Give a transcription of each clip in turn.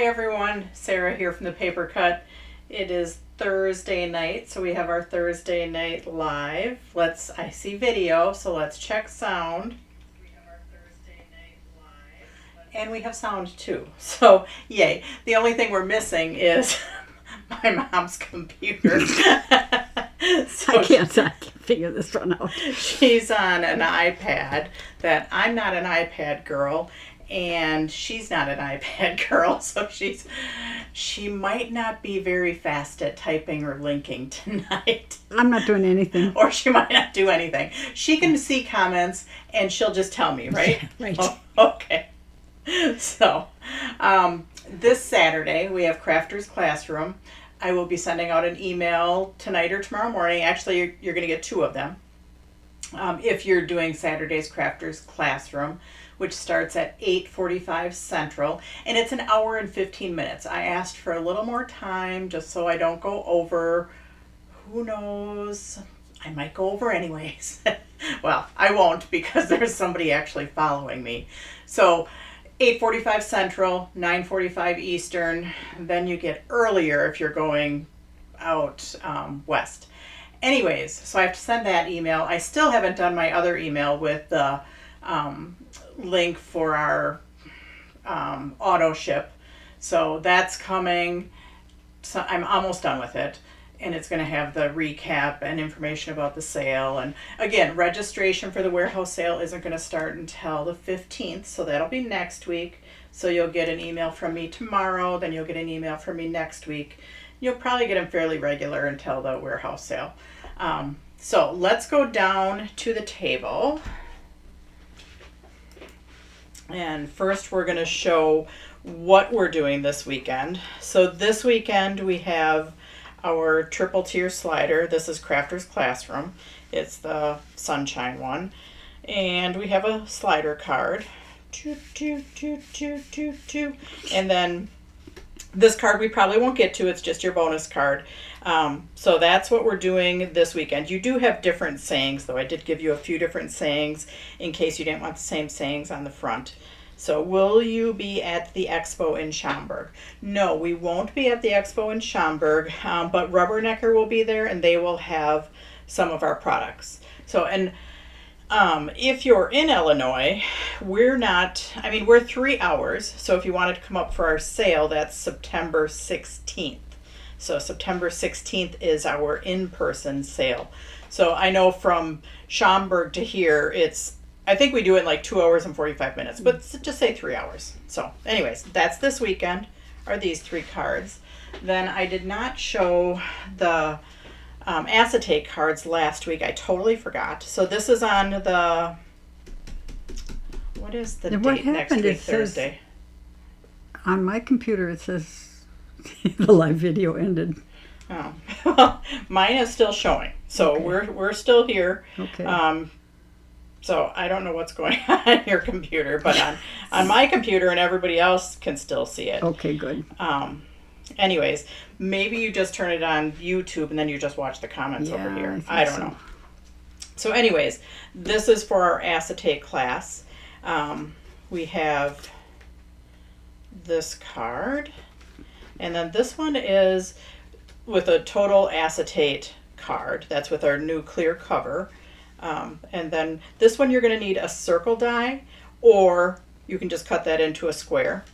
Hi everyone, Sarah here from the Paper Cut. It is Thursday night, so we have our Thursday night live. I see video, so let's check sound. We have our Thursday night live. And we have sound too, so yay. The only thing we're missing is my mom's computer. I can't figure this one out. She's on an iPad that I'm not an iPad girl. And she's not an iPad girl, so she might not be very fast at typing or linking tonight. I'm not doing anything. Or she might not do anything. She can see comments and she'll just tell me, right? Right. Oh, okay. So, this Saturday we have Crafters Classroom. I will be sending out an email tonight or tomorrow morning. Actually, you're going to get 2 of them. If you're doing Saturday's Crafters Classroom, which starts at 8:45 Central, and it's an hour and 15 minutes. I asked for a little more time just so I don't go over. Who knows? I might go over anyways. Well, I won't because there's somebody actually following me. So 8:45 Central, 9:45 Eastern, then you get earlier if you're going out west. Anyways, so I have to send that email. I still haven't done my other email with the link for our auto ship. So that's coming. So I'm almost done with it. And it's going to have the recap and information about the sale. And again, registration for the warehouse sale isn't going to start until the 15th. So that'll be next week. So you'll get an email from me tomorrow. Then you'll get an email from me next week. You'll probably get them fairly regular until the warehouse sale. So let's go down to the table. And first we're going to show what we're doing this weekend. So this weekend we have our triple tier slider. This is Crafters Classroom. It's the sunshine one. And we have a slider card. And then this card we probably won't get to. It's just your bonus card. So that's what we're doing this weekend. You do have different sayings, though. I did give you a few different sayings in case you didn't want the same sayings on the front. So will you be at the expo in Schaumburg? No, we won't be at the expo in Schaumburg, but Rubbernecker will be there and they will have some of our products. So, and if you're in Illinois, we're 3 hours. So if you wanted to come up for our sale, that's September 16th. So September 16th is our in-person sale. So I know from Schaumburg to here, I think we do it in like 2 hours and 45 minutes, but just say 3 hours. So anyways, that's this weekend, are these 3 cards. Then I did not show the acetate cards last week. I totally forgot. So this is on the, what is the date next week, Thursday? On my computer it says the live video ended. Oh, well, mine is still showing. So Okay. we're still here. Okay. So I don't know what's going on your computer, but on my computer and everybody else can still see it. Okay, good. Anyways, maybe you just turn it on YouTube and then you just watch the comments over here. I don't know. So anyways, this is for our acetate class. We have this card. And then this one is with a total acetate card. That's with our new clear cover. And then this one you're going to need a circle die, or you can just cut that into a square.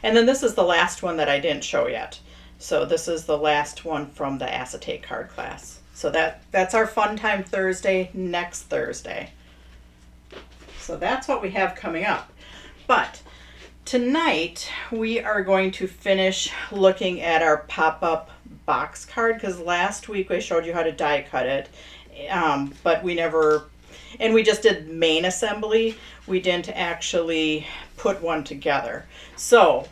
And then this is the last one that I didn't show yet. So this is the last one from the acetate card class. So that's our Fun Time Thursday next Thursday. So that's what we have coming up. But tonight we are going to finish looking at our pop-up box card, because last week I showed you how to die cut it. But we just did main assembly. We didn't actually put one together. So,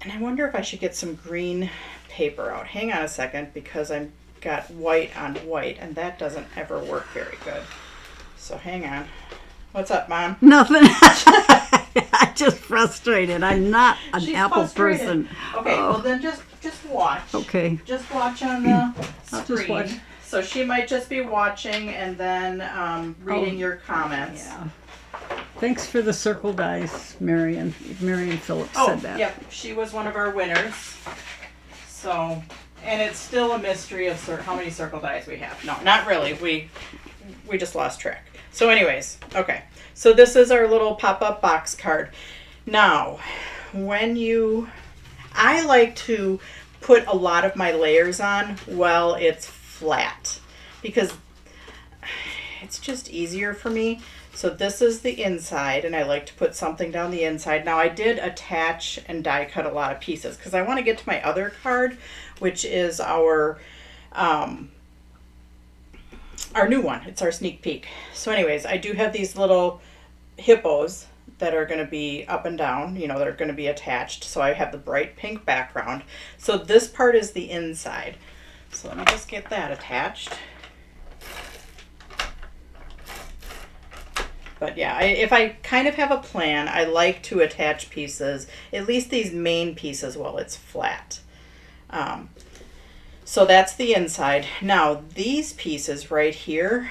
and I wonder if I should get some green paper out. Hang on a second, because I've got white on white, and that doesn't ever work very good. So hang on. What's up, Mom? Nothing. I'm just frustrated. I'm not an She's Apple frustrated. person. Okay, well then just watch. Okay. Just watch on the I'll screen. just watch. So she might just be watching and then reading your comments. Yeah. Thanks for the circle dice, Marion. Marion Phillips Oh, said that. yep, she was one of our winners. So, and it's still a mystery of how many circle dice we have. No, not really. We just lost track. So anyways, okay. So this is our little pop-up box card. Now, I like to put a lot of my layers on while it's flat because it's just easier for me. So this is the inside, and I like to put something down the inside. Now I did attach and die cut a lot of pieces because I want to get to my other card, which is our new one. It's our sneak peek. So anyways, I do have these little hippos that are going to be up and down, that are going to be attached. So I have the bright pink background. So this part is the inside. So let me just get that attached. But yeah, if I kind of have a plan, I like to attach pieces, at least these main pieces, while it's flat. So that's the inside. Now these pieces right here,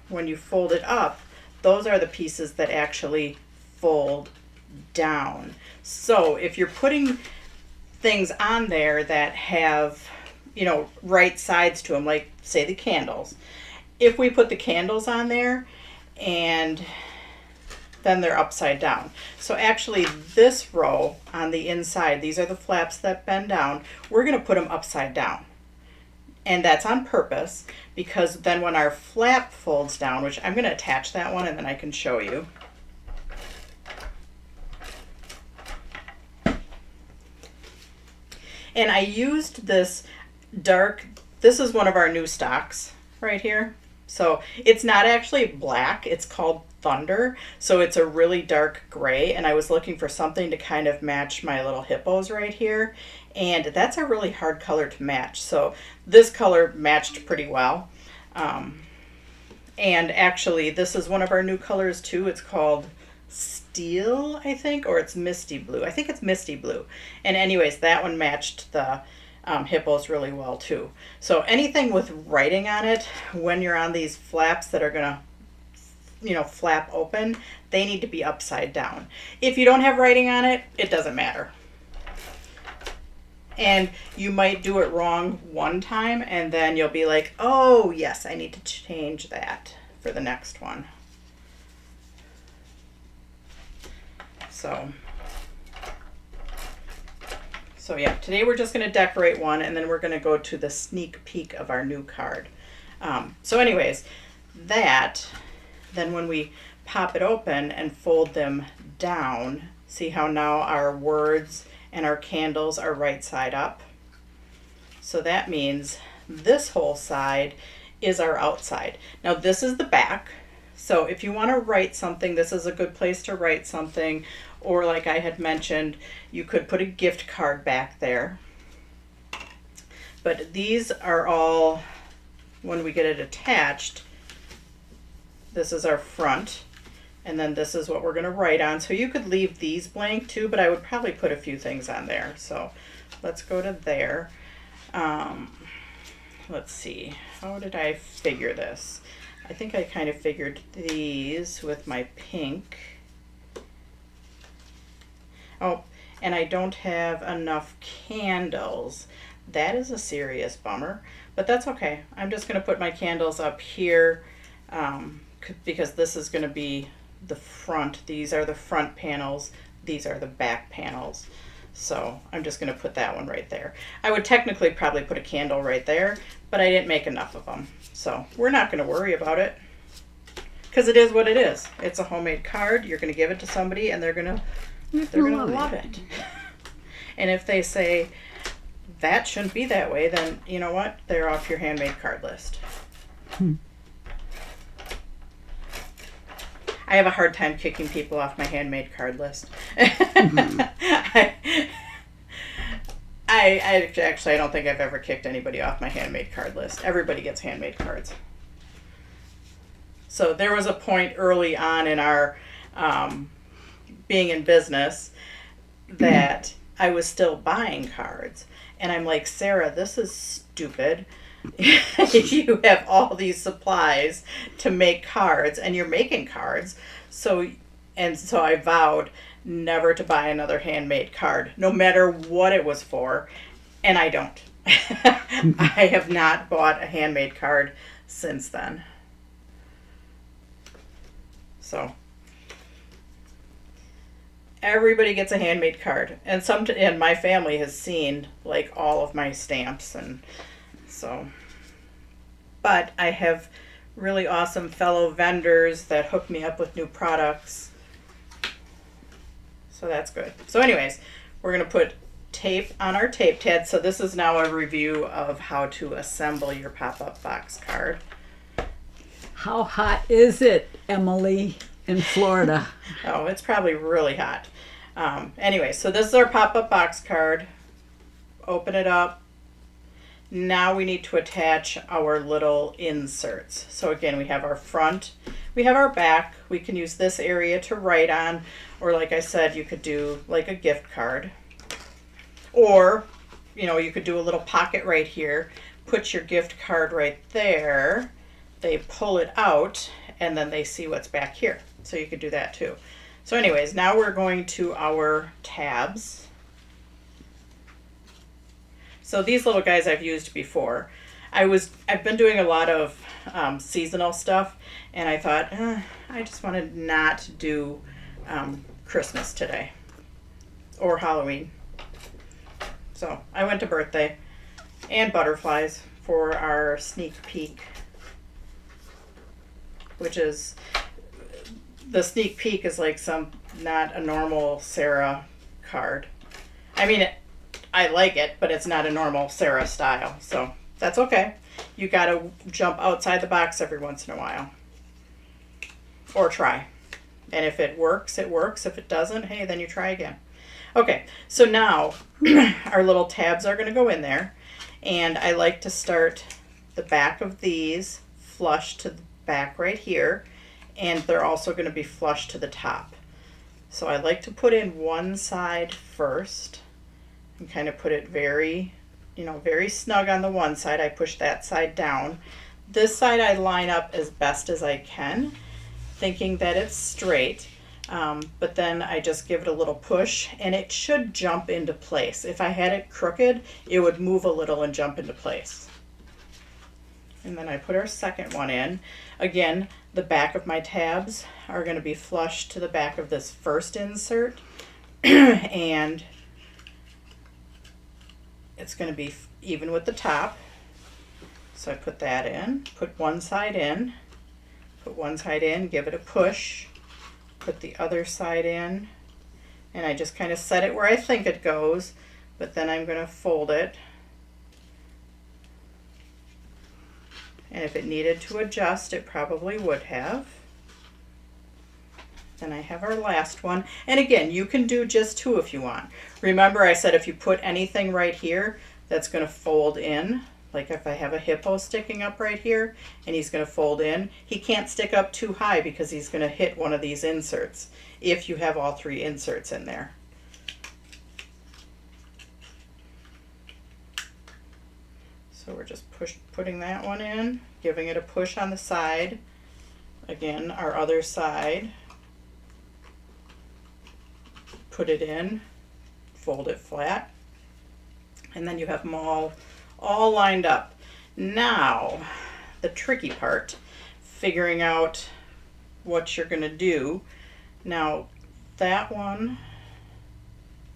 when you fold it up, those are the pieces that actually fold down. So if you're putting things on there that have, right sides to them, like say the candles, if we put the candles on there, and then they're upside down. So actually this row on the inside, these are the flaps that bend down, we're going to put them upside down. And that's on purpose because then when our flap folds down, which I'm going to attach that one and then I can show you. And I used this this is one of our new stocks right here. So it's not actually black, it's called Thunder. So it's a really dark gray, and I was looking for something to kind of match my little hippos right here. And that's a really hard color to match. So this color matched pretty well. And actually this is one of our new colors too. It's called Steel, I think, or it's Misty Blue. I think it's Misty Blue. And anyways, that one matched the hippos really well too. So anything with writing on it, when you're on these flaps that are gonna flap open, they need to be upside down. If you don't have writing on it, it doesn't matter. And you might do it wrong one time and then you'll be like, oh yes, I need to change that for the next one. So yeah, today we're just going to decorate one and then we're going to go to the sneak peek of our new card. So anyways, then when we pop it open and fold them down, see how now our words and our candles are right side up? So that means this whole side is our outside. Now this is the back. So if you want to write something, this is a good place to write something. Or like I had mentioned, you could put a gift card back there. But these are all, when we get it attached, this is our front. And then this is what we're going to write on. So you could leave these blank too, but I would probably put a few things on there. So let's go to there. Let's see. How did I figure this? I think I kind of figured these with my pink. Oh, and I don't have enough candles. That is a serious bummer, but that's okay. I'm just going to put my candles up here because this is going to be the front. These are the front panels. These are the back panels. So I'm just going to put that one right there. I would technically probably put a candle right there, but I didn't make enough of them. So we're not going to worry about it because it is what it is. It's a homemade card. You're going to give it to somebody and they're going to love it. And if they say that shouldn't be that way, then you know what? They're off your handmade card list. I have a hard time kicking people off my handmade card list. I don't think I've ever kicked anybody off my handmade card list. Everybody gets handmade cards. So there was a point early on in our being in business that I was still buying cards. And I'm like, Sarah, this is stupid. You have all these supplies to make cards and you're making cards. So And so I vowed never to buy another handmade card, no matter what it was for. And I don't. I have not bought a handmade card since then. So everybody gets a handmade card, and my family has seen like all of my stamps, and so. But I have really awesome fellow vendors that hook me up with new products. So that's good. So anyways, we're going to put tape on our tape tab. So this is now a review of how to assemble your pop-up box card. How hot is it, Emily, in Florida? Oh, it's probably really hot. Anyway, so this is our pop-up box card. Open it up. Now we need to attach our little inserts. So again, we have our front, we have our back. We can use this area to write on, or like I said, you could do like a gift card. Or, you know, you could do a little pocket right here, put your gift card right there. They pull it out and then they see what's back here. So you could do that too. So anyways, now we're going to our tabs. So these little guys I've used before. I've been doing a lot of seasonal stuff, and I thought, I just want to not do Christmas today or Halloween. So I went to birthday and butterflies for our sneak peek, which is, the sneak peek is like not a normal Sarah card. I mean, I like it, but it's not a normal Sarah style, so that's okay. You gotta jump outside the box every once in a while. Or try. And if it works, it works. If it doesn't, hey, then you try again. Okay, so now our little tabs are gonna go in there, and I like to start the back of these flush to the back right here, and they're also gonna be flush to the top. So I like to put in one side first, and kind of put it very snug on the one side. I push that side down. This side I line up as best as I can, thinking that it's straight, but then I just give it a little push and it should jump into place. If I had it crooked, it would move a little and jump into place. And then I put our second one in. Again, the back of my tabs are going to be flush to the back of this first insert, and it's going to be even with the top. So I put that in, put one side in, give it a push, put the other side in, and I just kind of set it where I think it goes, but then I'm going to fold it. And if it needed to adjust, it probably would have. Then I have our last one. And again, you can do just two if you want. Remember I said if you put anything right here, that's going to fold in. Like if I have a hippo sticking up right here and he's going to fold in, he can't stick up too high because he's going to hit one of these inserts if you have all three inserts in there. So we're just putting that one in, giving it a push on the side. Again, our other side. Put it in, fold it flat, and then you have them all lined up. Now, the tricky part, figuring out what you're going to do. Now, that one,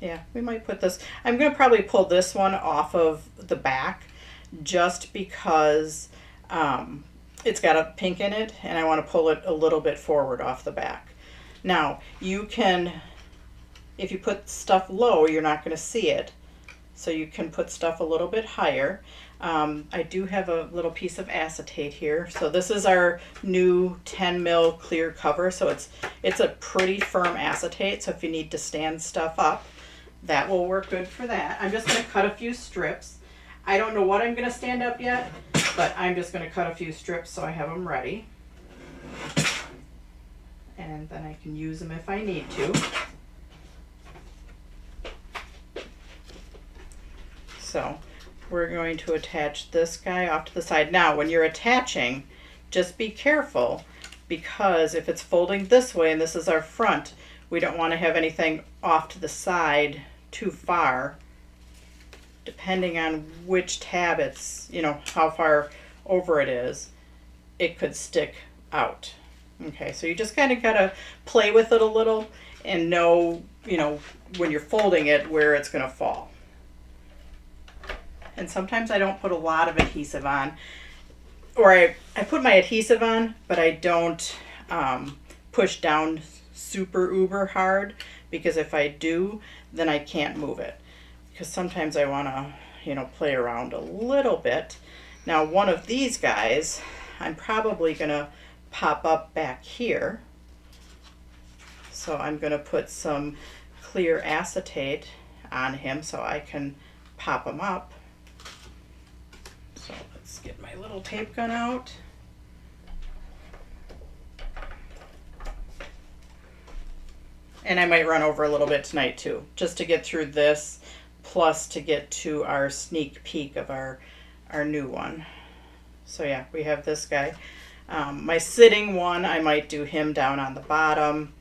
yeah, we might put this, I'm going to probably pull this one off of the back just because it's got a pink in it, and I want to pull it a little bit forward off the back. Now, you can, if you put stuff low, you're not going to see it. So you can put stuff a little bit higher. I do have a little piece of acetate here. So this is our new 10 mil clear cover. So it's a pretty firm acetate. So if you need to stand stuff up, that will work good for that. I'm just going to cut a few strips. I don't know what I'm going to stand up yet, but I'm just going to cut a few strips so I have them ready. And then I can use them if I need to. So we're going to attach this guy off to the side. Now, when you're attaching, just be careful because if it's folding this way and this is our front, we don't want to have anything off to the side too far. Depending on which tab it's, you know, how far over it is, it could stick out. Okay, so you just kind of gotta play with it a little and know, you know, when you're folding it where it's gonna fall. And sometimes I don't put a lot of adhesive on, or I put my adhesive on, but I don't push down super uber hard, because if I do, then I can't move it. Because sometimes I want to, you know, play around a little bit. Now, one of these guys, I'm probably going to pop up back here. So I'm going to put some clear acetate on him so I can pop him up. So let's get my little tape gun out. And I might run over a little bit tonight too, just to get through this, plus to get to our sneak peek of our new one. So yeah, we have this guy. My sitting one, I might do him down on the bottom.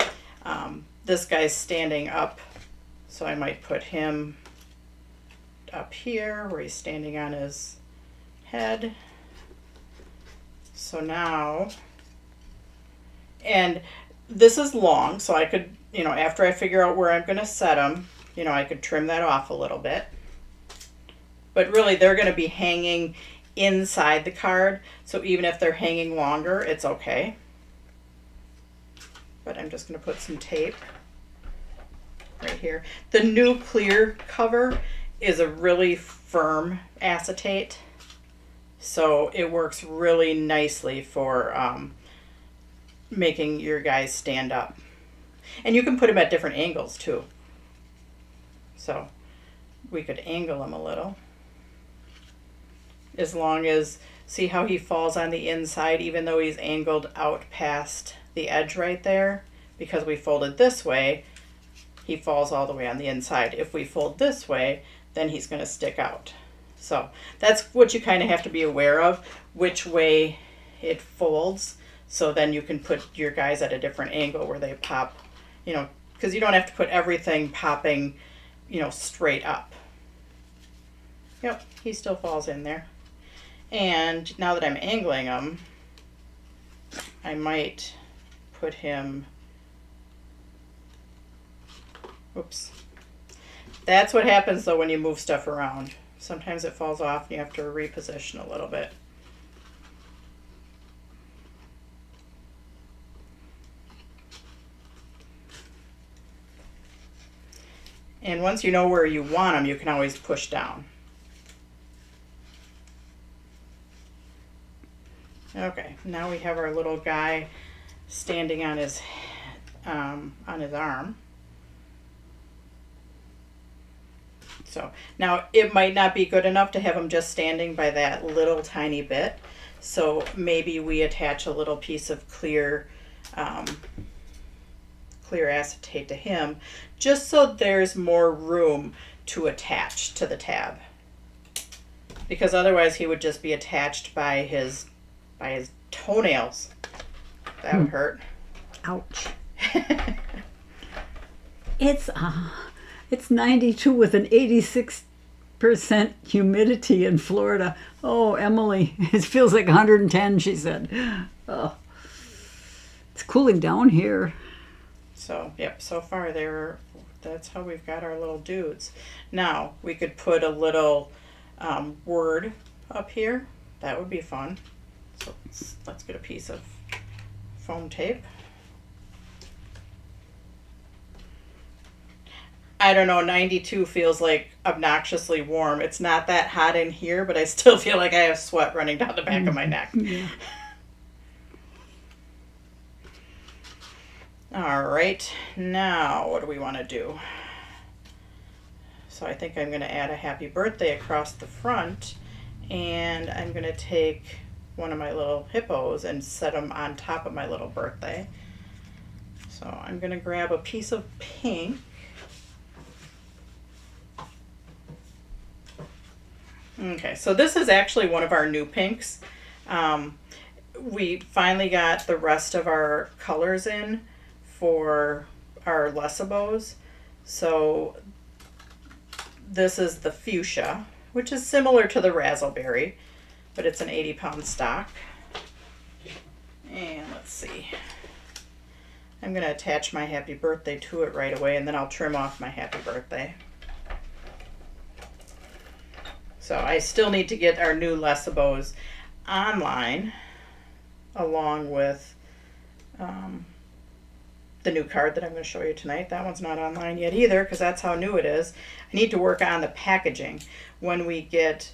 This guy's standing up, so I might put him up here where he's standing on his head. So now, and this is long, so I could, you know, after I figure out where I'm going to set them, you know, I could trim that off a little bit. But really, they're going to be hanging inside the card, so even if they're hanging longer, it's okay. But I'm just going to put some tape right here. The new clear cover is a really firm acetate, so it works really nicely for making your guys stand up. And you can put them at different angles too. So we could angle him a little. As long as, see how he falls on the inside even though he's angled out past the edge right there? Because we folded this way, he falls all the way on the inside. If we fold this way, then he's going to stick out. So that's what you kind of have to be aware of, which way it folds. So then you can put your guys at a different angle where they pop, you know, because you don't have to put everything popping, you know, straight up. Yep, he still falls in there. And now that I'm angling him, I might put him, oops. That's what happens though when you move stuff around. Sometimes it falls off and you have to reposition a little bit. And once you know where you want them, you can always push down. Okay, now we have our little guy standing on his arm. So now it might not be good enough to have him just standing by that little tiny bit. So maybe we attach a little piece of clear acetate to him, just so there's more room to attach to the tab. Because otherwise he would just be attached by his toenails. That would hurt. Ouch. It's 92 with an 86% humidity in Florida. Oh, Emily, it feels like 110, she said. Oh, it's cooling down here. So, yep, so far that's how we've got our little dudes. Now, we could put a little word up here. That would be fun. So let's get a piece of foam tape. I don't know, 92 feels like obnoxiously warm. It's not that hot in here, but I still feel like I have sweat running down the back of my neck. Yeah. All right, now what do we want to do? So I think I'm going to add a happy birthday across the front, and I'm going to take one of my little hippos and set them on top of my little birthday. So I'm going to grab a piece of pink. Okay, so this is actually one of our new pinks. we finally got the rest of our colors in for our Lesabos. So this is the fuchsia, which is similar to the razzleberry, but it's an 80-pound stock. And let's see. I'm going to attach my happy birthday to it right away, and then I'll trim off my happy birthday. So I still need to get our new Lesabos online, along with the new card that I'm going to show you tonight. That one's not online yet either, because that's how new it is. I need to work on the packaging. When we get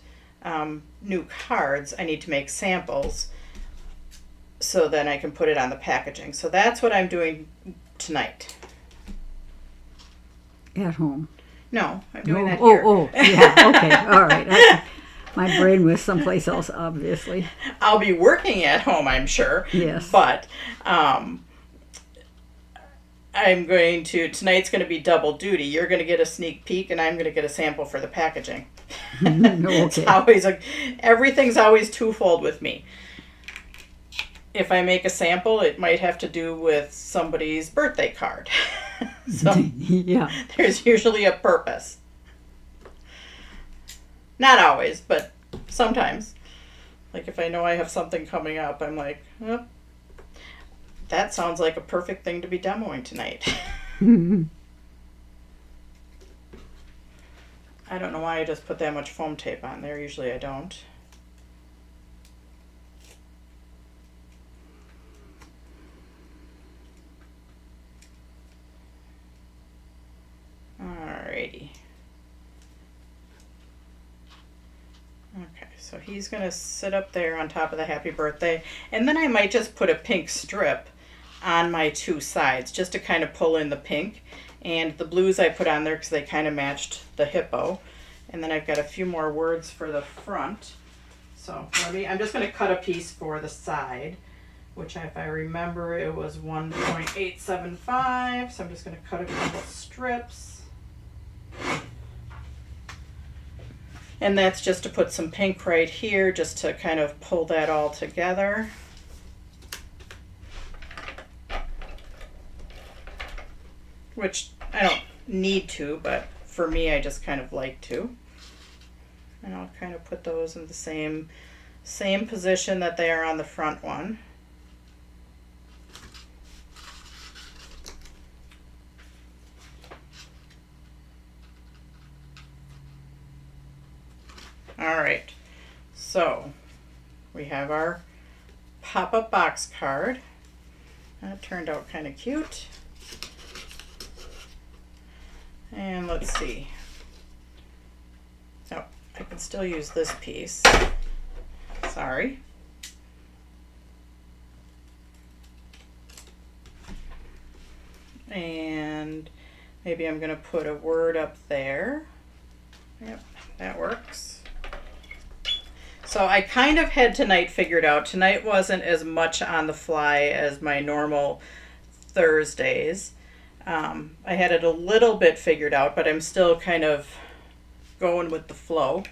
new cards, I need to make samples so then I can put it on the packaging. So that's what I'm doing tonight. At home. No, I'm doing that here. Yeah, okay, all right. My brain was someplace else, obviously. I'll be working at home, I'm sure. Yes. But I'm going to, tonight's going to be double duty. You're going to get a sneak peek, and I'm going to get a sample for the packaging. It's Okay. always everything's always twofold with me. If I make a sample, it might have to do with somebody's birthday card. So Yeah. there's usually a purpose. Not always, but sometimes. Like if I know I have something coming up, I'm like, oh, that sounds like a perfect thing to be demoing tonight. I don't know why I just put that much foam tape on there. Usually I don't. Alrighty. Okay, so he's gonna sit up there on top of the happy birthday, and then I might just put a pink strip on my two sides just to kind of pull in the pink, and the blues I put on there because they kind of matched the hippo. And then I've got a few more words for the front. So I'm just gonna cut a piece for the side, which if I remember it was 1.875, so I'm just gonna cut a couple strips. And that's just to put some pink right here, just to kind of pull that all together. Which I don't need to, but for me, I just kind of like to. And I'll kind of put those in the same position that they are on the front one. All right, so we have our pop-up box card. That turned out kind of cute. And let's see. Oh, I can still use this piece. Sorry. And maybe I'm going to put a word up there. Yep, that works. So I kind of had tonight figured out. Tonight wasn't as much on the fly as my normal Thursdays. I had it a little bit figured out, but I'm still kind of going with the flow.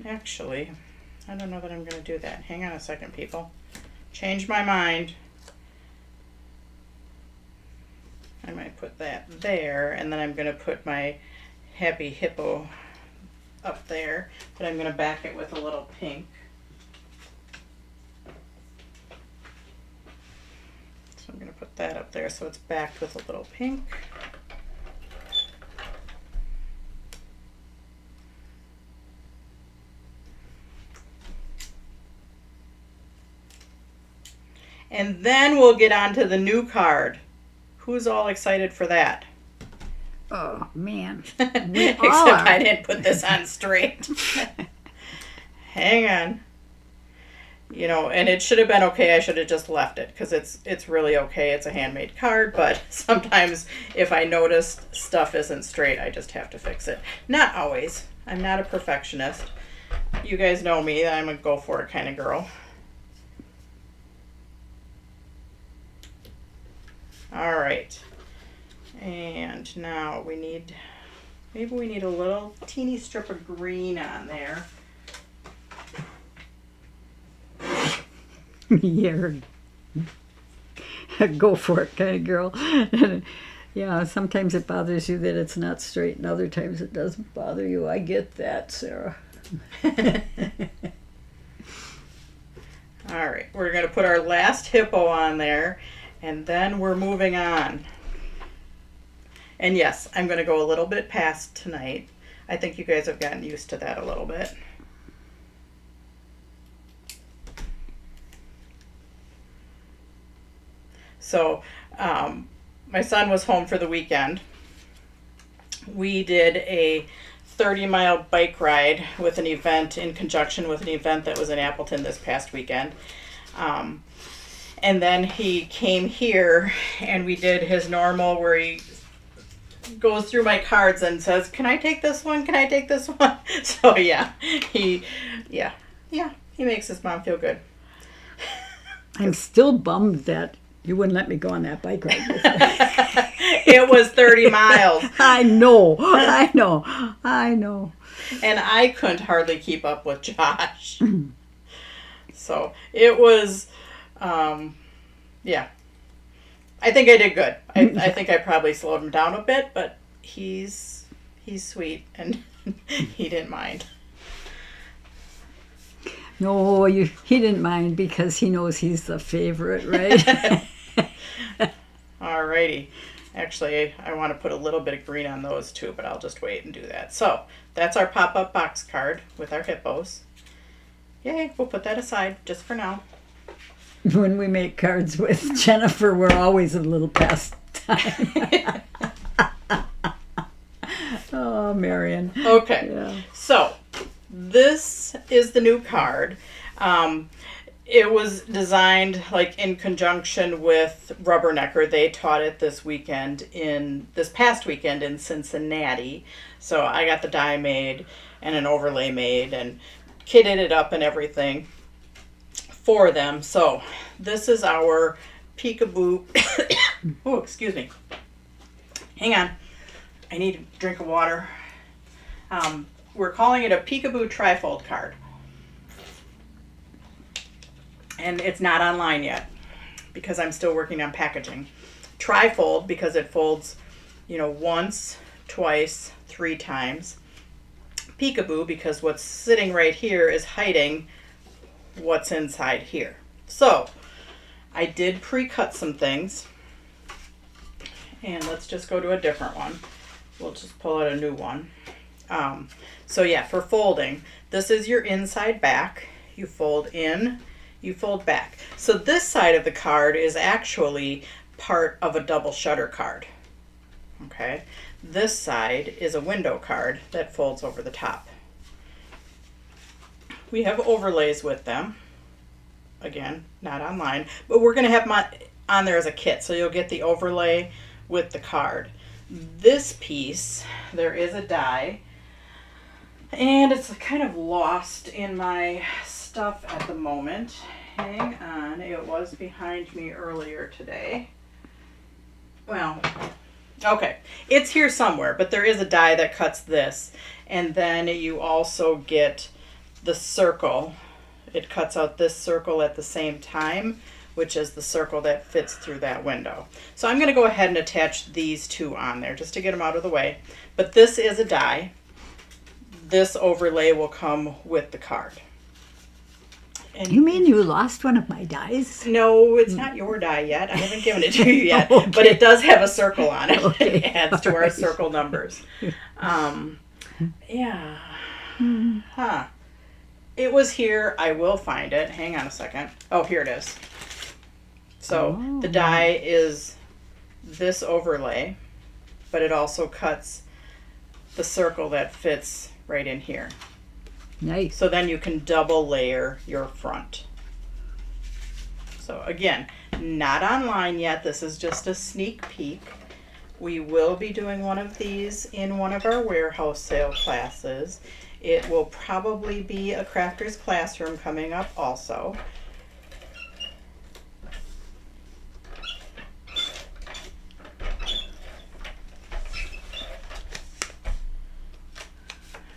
Actually, I don't know that I'm going to do that. Hang on a second, people. Change my mind. I might put that there, and then I'm going to put my happy hippo up there, but I'm going to back it with a little pink. So I'm going to put that up there so it's backed with a little pink. And then we'll get on to the new card. Who's all excited for that? Oh, man. We Except all are. I didn't put this on straight. Hang on. You know, and it should have been okay. I should have just left it because it's really okay. It's a handmade card, but sometimes if I notice stuff isn't straight, I just have to fix it. Not always. I'm not a perfectionist. You guys know me. I'm a go for it kind of girl. All right. And now maybe we need a little teeny strip of green on there. You're a go for it kind of girl. Yeah, sometimes it bothers you that it's not straight, and other times it doesn't bother you. I get that, Sarah. All right, we're going to put our last hippo on there, and then we're moving on. And yes, I'm going to go a little bit past tonight. I think you guys have gotten used to that a little bit. So, my son was home for the weekend. We did a 30-mile bike ride with an event in conjunction with an event that was in Appleton this past weekend. And then he came here and we did his normal where he goes through my cards and says, "Can I take this one? Can I take this one?" So yeah, he makes his mom feel good. I'm still bummed that you wouldn't let me go on that bike ride with you. It was 30 miles. I know. And I couldn't hardly keep up with Josh. So it was, yeah. I think I did good. I think I probably slowed him down a bit, but he's sweet and he didn't mind. No, he didn't mind because he knows he's the favorite, right? Alrighty. Actually, I want to put a little bit of green on those too, but I'll just wait and do that. So that's our pop-up box card with our hippos. Yay, we'll put that aside just for now. When we make cards with Jennifer, we're always a little past time. Oh, Marion. Okay. Yeah. So this is the new card. It was designed like in conjunction with Rubbernecker. They taught it this past weekend in Cincinnati. So I got the die made and an overlay made and kitted it up and everything for them. So this is our Peekaboo. Oh, excuse me. Hang on. I need a drink of water. We're calling it a Peekaboo trifold card. And it's not online yet because I'm still working on packaging. Trifold because it folds, once, twice, 3 times. Peekaboo because what's sitting right here is hiding what's inside here. So I did pre-cut some things. And let's just go to a different one. We'll just pull out a new one. So yeah, for folding, this is your inside back. You fold in, you fold back. So this side of the card is actually part of a double shutter card. Okay. This side is a window card that folds over the top. We have overlays with them. Again, not online, but we're going to have them on there as a kit. So you'll get the overlay with the card. This piece, there is a die, and it's kind of lost in my stuff at the moment. Hang on, it was behind me earlier today. Well, okay, it's here somewhere, but there is a die that cuts this, and then you also get the circle. It cuts out this circle at the same time, which is the circle that fits through that window. So I'm going to go ahead and attach these two on there just to get them out of the way. But this is a die. This overlay will come with the card. And You mean you lost one of my dies? no, it's not your die yet. I haven't given it to you yet. Okay. But it does have a circle on it. Okay. It adds to our Alright. circle numbers. Yeah. Huh. It was here. I will find it. Hang on a second. Oh, here it is. So the die is this overlay, but it also cuts the circle that fits right in here. Nice. So then you can double layer your front. So again, not online yet. This is just a sneak peek. We will be doing one of these in one of our warehouse sale classes. It will probably be a Crafters Classroom coming up also.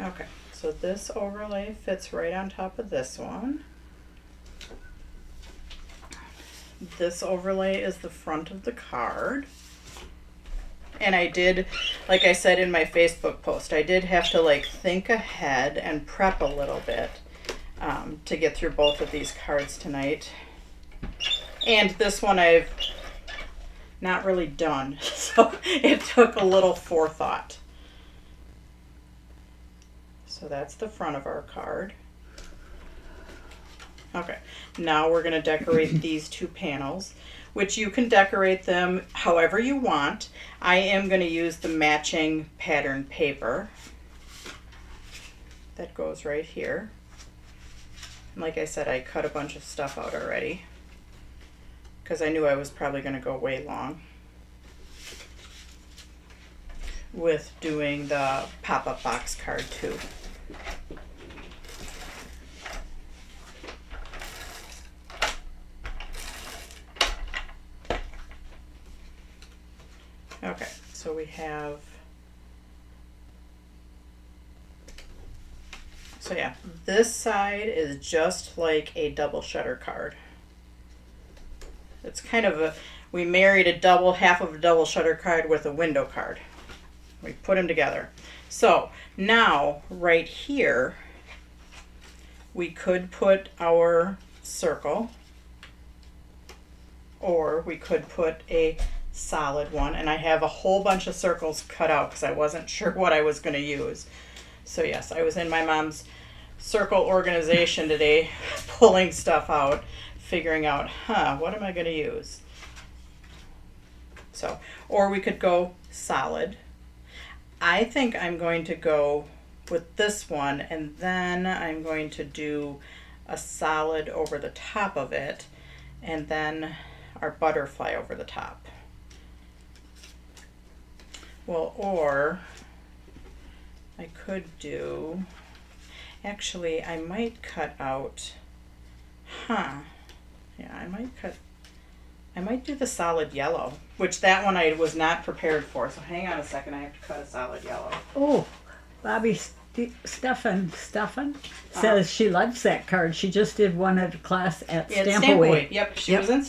Okay, so this overlay fits right on top of this one. This overlay is the front of the card. And I did, like I said in my Facebook post, I did have to like think ahead and prep a little bit to get through both of these cards tonight. And this one I've not really done, so it took a little forethought. So that's the front of our card. Okay, now we're going to decorate these two panels, which you can decorate them however you want. I am going to use the matching pattern paper that goes right here. And like I said, I cut a bunch of stuff out already because I knew I was probably going to go way long with doing the pop-up box card too. Okay, so we have, so yeah, this side is just like a double shutter card. It's kind of a, we married a double, half of a double shutter card with a window card. We put them together. So now right here, we could put our circle, or we could put a solid one, and I have a whole bunch of circles cut out because I wasn't sure what I was going to use. So yes, I was in my mom's circle organization today pulling stuff out, figuring out, what am I going to use? So, or we could go solid. I think I'm going to go with this one, and then I'm going to do a solid over the top of it, and then our butterfly over the top. Well, or I could do, actually, I might cut out, yeah, I might do the solid yellow, which that one I was not prepared for. So hang on a second, I have to cut a solid yellow. Oh, Bobby Stefan says she loves that card. She just did one at a class at Stampaway. Yep, she was in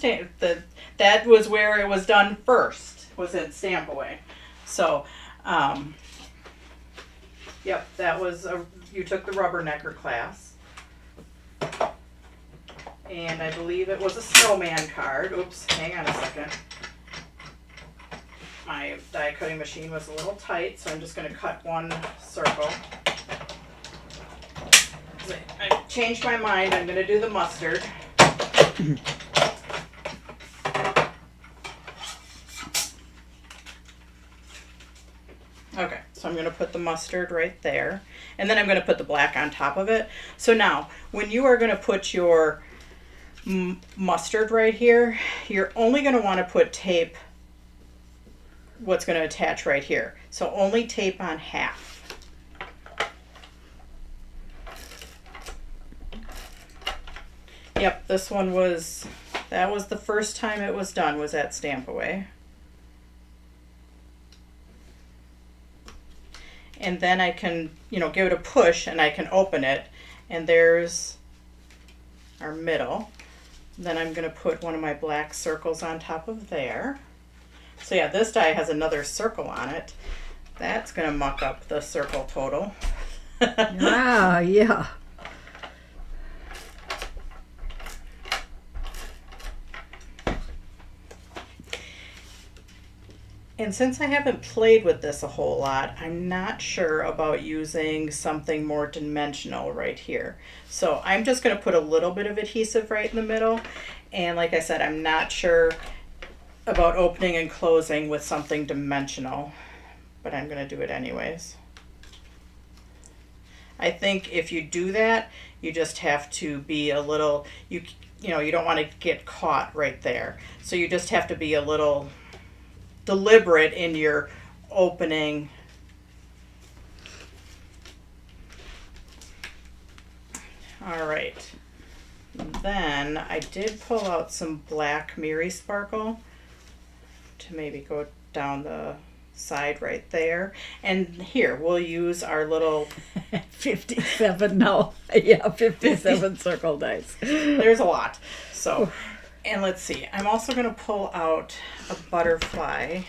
that was where it was done first, was at Stampaway. So, yep, that was, you took the rubbernecker class. And I believe it was a snowman card. Oops, hang on a second. My die cutting machine was a little tight, so I'm just going to cut one circle. I changed my mind. I'm going to do the mustard. Okay, so I'm going to put the mustard right there, and then I'm going to put the black on top of it. So now, when you are going to put your mustard right here, you're only going to want to put tape, what's going to attach right here. So only tape on half. Yep, this one was, that was the first time it was done, was at Stampaway. And then I can, give it a push and I can open it, and there's our middle. Then I'm going to put one of my black circles on top of there. So yeah, this die has another circle on it. That's going to muck up the circle total. Yeah. And since I haven't played with this a whole lot, I'm not sure about using something more dimensional right here. So I'm just going to put a little bit of adhesive right in the middle. And like I said, I'm not sure about opening and closing with something dimensional, but I'm going to do it anyways. I think if you do that, you just have to be a little, you don't want to get caught right there. So you just have to be a little deliberate in your opening. All right. Then I did pull out some black Miri Sparkle to maybe go down the side right there. And here, we'll use our little, 57 now. Yeah, 57 circle dice. there's a lot. So, and let's see, I'm also going to pull out a butterfly.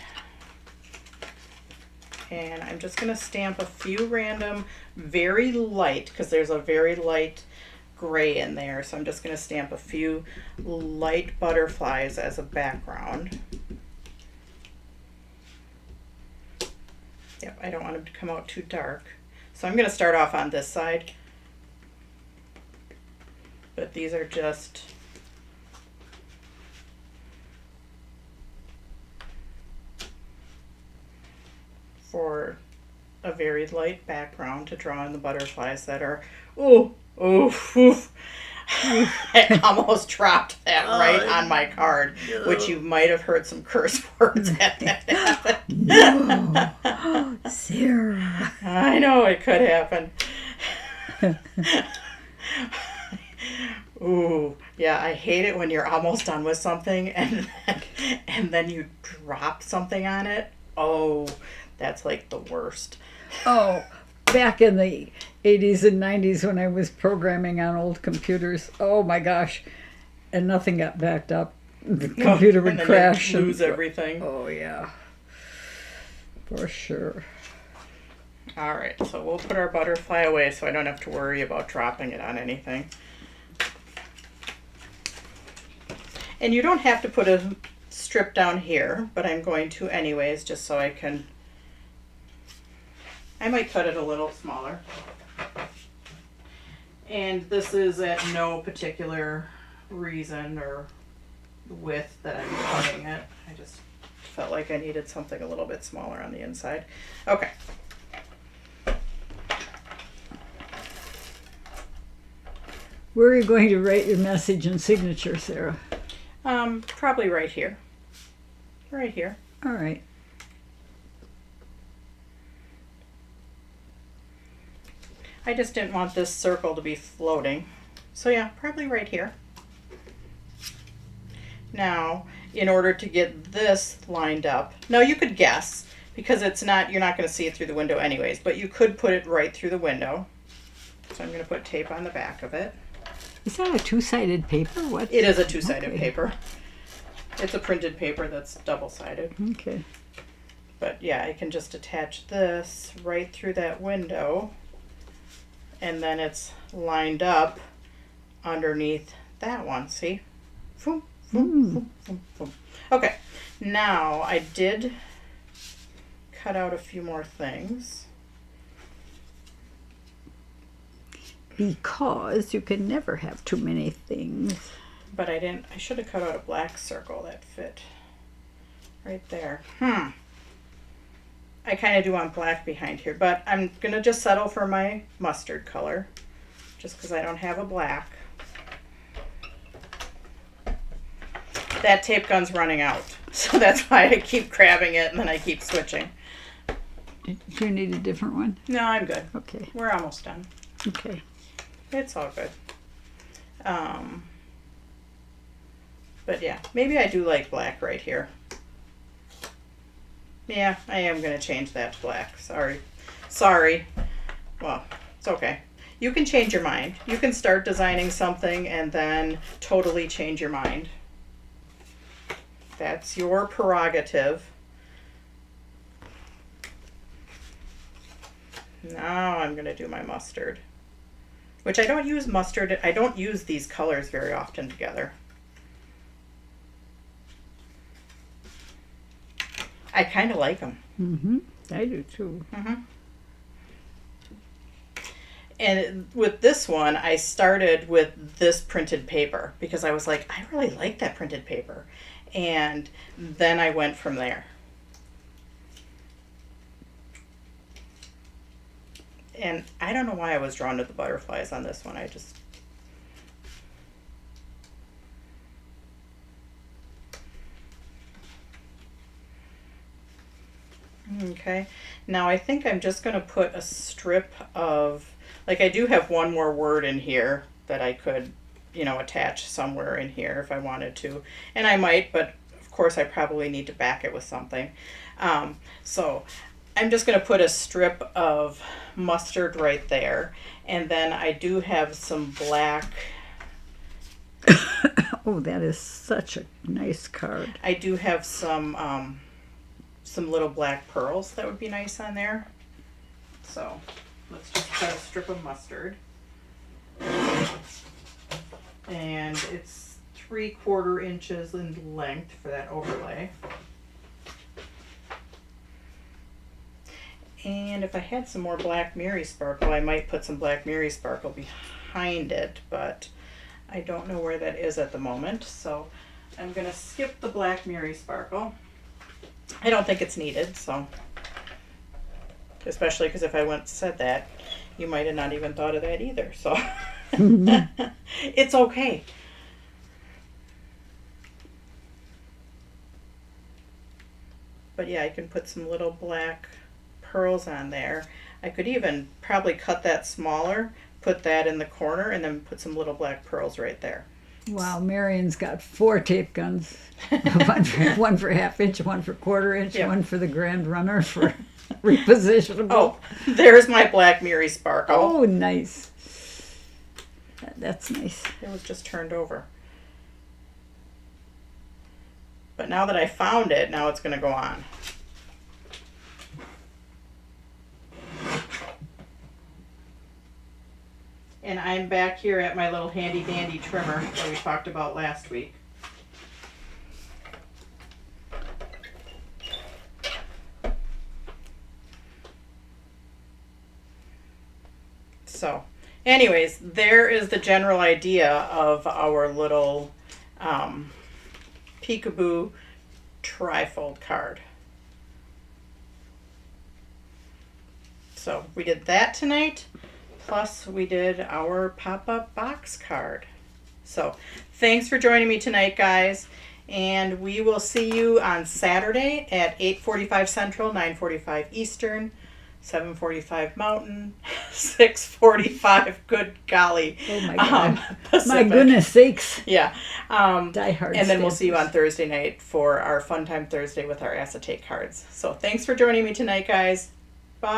And I'm just going to stamp a few random, very light, because there's a very light gray in there. So I'm just going to stamp a few light butterflies as a background. Yep, I don't want them to come out too dark. So I'm going to start off on this side. But these are just for a very light background to draw in the butterflies that are, ooh, I almost dropped that right on my card, which you might have heard some curse words at that happen. No. Sarah. I know it could happen. Ooh, yeah, I hate it when you're almost done with something and then you drop something on it. Oh, that's like the worst. Oh, back in the 80s and 90s when I was programming on old computers, oh my gosh, and nothing got backed up. The computer would And then crash. you lose everything. Oh, yeah. For sure. All right, so we'll put our butterfly away so I don't have to worry about dropping it on anything. And you don't have to put a strip down here, but I'm going to anyways, just so I can, I might cut it a little smaller. And this is at no particular reason or width that I'm cutting it. I just felt like I needed something a little bit smaller on the inside. Okay. Where are you going to write your message and signature, Sarah? Probably right here. Right here. All right. I just didn't want this circle to be floating. So yeah, probably right here. Now, in order to get this lined up, now you could guess, because it's not, you're not going to see it through the window anyways, but you could put it right through the window. So I'm going to put tape on the back of it. Is that a two-sided paper? What? It is a two-sided Okay. paper. It's a printed paper that's double-sided. Okay. But yeah, I can just attach this right through that window, and then it's lined up underneath that one. See? Boom, boom, boom, boom, boom. Okay, now I did cut out a few more things. Because you can never have too many things. But I didn't, I should have cut out a black circle that fit right there. I kind of do want black behind here, but I'm going to just settle for my mustard color, just because I don't have a black. That tape gun's running out, so that's why I keep grabbing it and then I keep switching. Do you need a different one? No, I'm good. Okay. We're almost done. Okay. It's all good. But yeah, maybe I do like black right here. Yeah, I am going to change that to black. Sorry. Well, it's okay. You can change your mind. You can start designing something and then totally change your mind. That's your prerogative. Now I'm going to do my mustard. Which I don't use mustard. I don't use these colors very often together. I kind of like them. Mm-hmm. I do too. Mm-hmm. And with this one, I started with this printed paper because I was like, I really like that printed paper. And then I went from there. And I don't know why I was drawn to the butterflies on this one. I just... Okay, now I think I'm just going to put a strip of, like I do have one more word in here that I could, you know, attach somewhere in here if I wanted to. And I might, but of course I probably need to back it with something. So I'm just going to put a strip of mustard right there. And then I do have some black. Oh, that is such a nice card. I do have some little black pearls that would be nice on there. So let's just cut a strip of mustard. And it's 3/4 inches in length for that overlay. And if I had some more Black Mary Sparkle, I might put some Black Mary Sparkle behind it, but I don't know where that is at the moment. So I'm going to skip the Black Mary Sparkle. I don't think it's needed, so especially because if I went and said that, you might have not even thought of that either. So it's okay. But yeah, I can put some little black pearls on there. I could even probably cut that smaller, put that in the corner, and then put some little black pearls right there. Wow, Marion's got 4 tape guns. one for half inch, one for 1/4 inch, Yep. one for the Grand Runner for repositionable. Oh, there's my Black Mary Sparkle. Oh, nice. That's nice. It was just turned over. But now that I found it, now it's going to go on. And I'm back here at my little handy dandy trimmer that we talked about last week. So, anyways, there is the general idea of our little Peekaboo trifold card. So we did that tonight, plus we did our pop-up box card. So thanks for joining me tonight, guys, and we will see you on Saturday at 8:45 Central, 9:45 Eastern, 7:45 Mountain, 6:45. Good golly! Oh my God! My Pacific. goodness sakes! Yeah. Die Hard. And then we'll see you on stampers. Thursday night for our Fun Time Thursday with our acetate cards. So thanks for joining me tonight, guys. Bye.